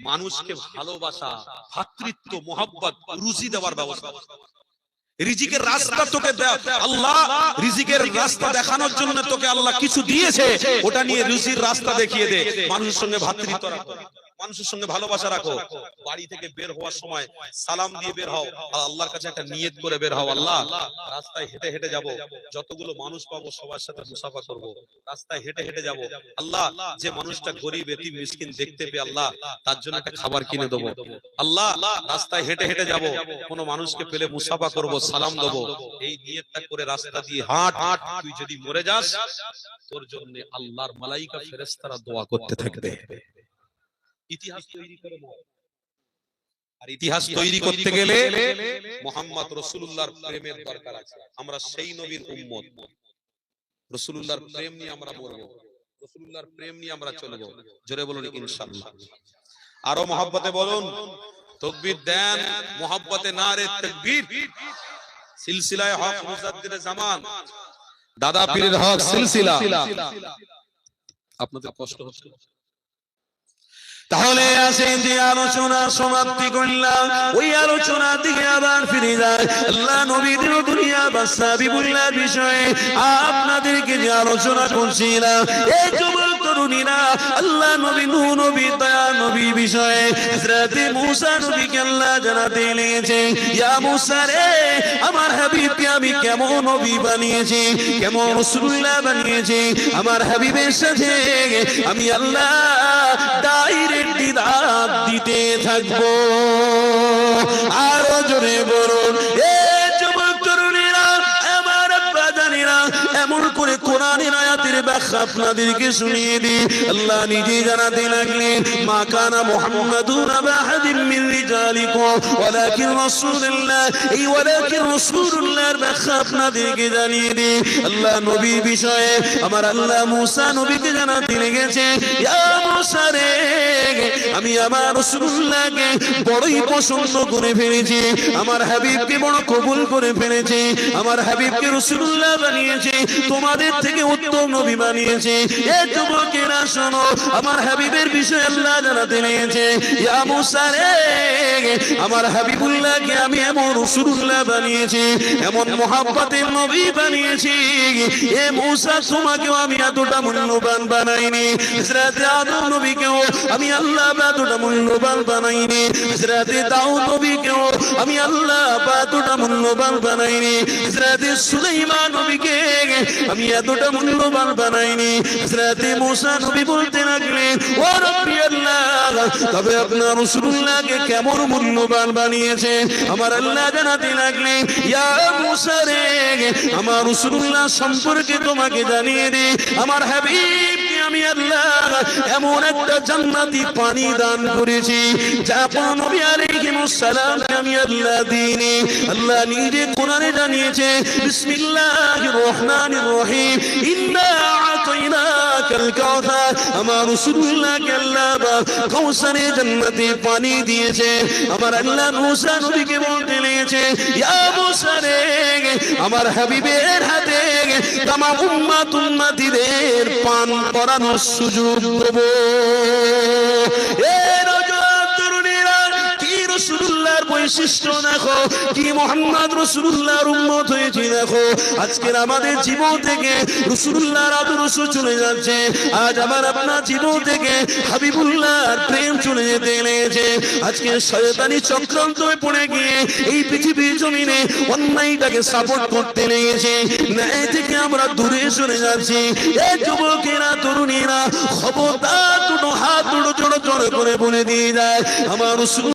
A: মানুষকে ভালোবাসা, ভ্রাতৃত্ব, মোহাব্বত, রুজি দেওয়ার ব্যবস্থা। রিজিকের রাস্তা তোকে আল্লাহ, রিজিকের রাস্তা দেখানোর জন্য তোকে আল্লাহ কিছু দিয়েছে, ওটা নিয়ে রুজির রাস্তা দেখিয়ে দে। মানুষের সঙ্গে ভ্রাতৃত্ব রাখো, মানুষের সঙ্গে ভালোবাসা রাখো। বাড়ি থেকে বের হওয়ার সময় সালাম দিয়ে বের হও, আর আল্লাহর কাছে একটা নিয়ত করে বের হও, আল্লাহ রাস্তায় হেঁটে হেঁটে যাব, যতগুলো মানুষ পাবো সবার সাথে মুসাফা করব। রাস্তায় হেঁটে হেঁটে যাব, আল্লাহ যে মানুষটা গরিব এতিম মিসকিন দেখতে পেয়ে আল্লাহ তার জন্য একটা খাবার কিনে দেবো। আল্লাহ রাস্তায় হেঁটে হেঁটে যাব, কোনো মানুষকে পেলে মুসাফা করব, সালাম দেবো। এই নিয়তটা করে রাস্তা দিয়ে হাঁট। তুই যদি মরে যাস, তোর জন্য আল্লাহর মালাইকা ফেরেশতারা দোয়া করতে থাকবে। ইতিহাস তৈরি করে নয়, আর ইতিহাস তৈরি করতে গেলে মুহাম্মদ রাসূলুল্লাহর প্রেমের দরকার আছে। আমরা সেই নবীর উম্মত, রাসূলুল্লাহর প্রেম নিয়ে আমরা মরব, রাসূলুল্লাহর প্রেম নিয়ে আমরা চলব। জোরে বলুন ইনশাআল্লাহ। আরো মহব্বতে বলুন তাকবীর দেন, মহব্বতে নারে তাকবীর। সিলসিলায়ে হক মুজাদ্দিদে জামান দাদা পীরের হক সিলসিলা। আপনাদের কষ্ট হচ্ছে?
B: তাহলে আসেন যে আলোচনা সমাপ্তি করলাম, ওই আলোচনার দিকে আবার ফিরে যায়। আল্লাহ নবীর দুনিয়া বাস্তবিকুল্লাহ বিষয়ে আপনাদেরকে যে আলোচনা করছিলাম, এই যুবক তরুণীরা আল্লাহ নবী নূহ নবী দয়া নবী বিষয়ে হযরত মূসা নবীকে আল্লাহ জানাতে লেগেছে, ইয়া মূসা রে, আমার হাবিবকে আমি কেমন নবী বানিয়েছি, কেমন রাসূলুল্লাহ বানিয়েছি, আমার হাবিবের সাথে আমি আল্লাহ ডাইরেক্ট দিদার দিতে থাকবো। আরো জোরে বলুন এ যুবক তরুণীরা, আমার আব্বা জানেরা, এমন করে কোরআনের আয়াতের ব্যাখ্যা আপনাদেরকে শুনিয়ে দিই। আল্লাহ নিজে জানাতে লাগলেন, মা কানা মুহাম্মাদুন আবা আহাদিন মিন রিজালিকুম ওয়ালাকিন রাসূলুল্লাহ। এই ওয়ালাকিন রাসূলুল্লাহর ব্যাখ্যা আপনাদেরকে জানিয়ে দিই। আল্লাহ নবী বিষয়ে আমার আল্লাহ মূসা নবীকে জানাতে লেগেছে, ইয়া মূসা রে, আমি আমার রাসূলুল্লাহকে বড়ই পছন্দ করে ফেলেছি, আমার হাবিবকে বড় কবুল করে ফেলেছি, আমার হাবিবকে রাসূলুল্লাহ বানিয়েছি, তোমাদের থেকে উত্তম নবী বানিয়েছি। এ যুবকেরা শোনো, আমার হাবিবের বিষয়ে আল্লাহ জানাতে লেগেছে, ইয়া মূসা রে, আমার হাবিবুল্লাহকে আমি এমন রাসূলুল্লাহ বানিয়েছি, এমন মহব্বতের নবী বানিয়েছি, এ মূসা তোমাকেও আমি এতটা মূল্যবান বানাইনি, হযরত আদম নবীকেও আমি আল্লাহ এতটা মূল্যবান বানাইনি, হযরত দাউদ নবীকেও আমি আল্লাহ এতটা মূল্যবান বানাইনি, হযরত সুলাইমান নবীকে আমি এতটা মূল্যবান বানাইনি। হযরত মূসা নবী বলতে লাগলেন, ও রব্বি আল্লাহ, তবে আপনার রাসূলুল্লাহকে কেমন মূল্যবান বানিয়েছে? আমার আল্লাহ জানাতে লাগলেন, ইয়া মূসা রে, আমার রাসূলুল্লাহ সম্পর্কে তোমাকে জানিয়ে দিই, আমার হাবিবকে আমি আল্লাহ এমন একটা জান্নাতি পানি দান করেছি, যা নবী আলাইহিস সালামকে আমি আল্লাহ দিইনি। আল্লাহ নিজে কোরআনে জানিয়েছে, বিসমিল্লাহির রহমানির রহিম, ইন্না আতাইনাকাল কাউসার। আমার রাসূলুল্লাহকে আল্লাহ কাউসারে জান্নাতি পানি দিয়েছে। আমার আল্লাহ মূসা নবীকে বলতে লেগেছে, ইয়া মূসা রে, আমার হাবিবের হাতে তাম উম্মতিদের পান করানোর সুযোগ দেব। রাসূলুল্লাহর বৈশিষ্ট্য দেখো, কি মুহাম্মদ রাসূলুল্লাহর উম্মত হয়েছে দেখো। আজকের আমাদের জীবন থেকে রাসূলুল্লাহর আদর্শ চলে যাচ্ছে, আজ আমার আপনার জীবন থেকে হাবিবুল্লাহর প্রেম চলে যেতে লেগেছে। আজকে শয়তানি চক্রান্তে পড়ে গিয়ে এই পৃথিবীর জমিনে অন্যায়টাকে সাপোর্ট করতে লেগেছে, ন্যায় থেকে আমরা দূরে সরে যাচ্ছি। এই যুবকেরা তরুণীরা খবরদার, দুটো হাত দুটো জোড় জোড় করে বলে দিয়ে যায়, আমার রাসূল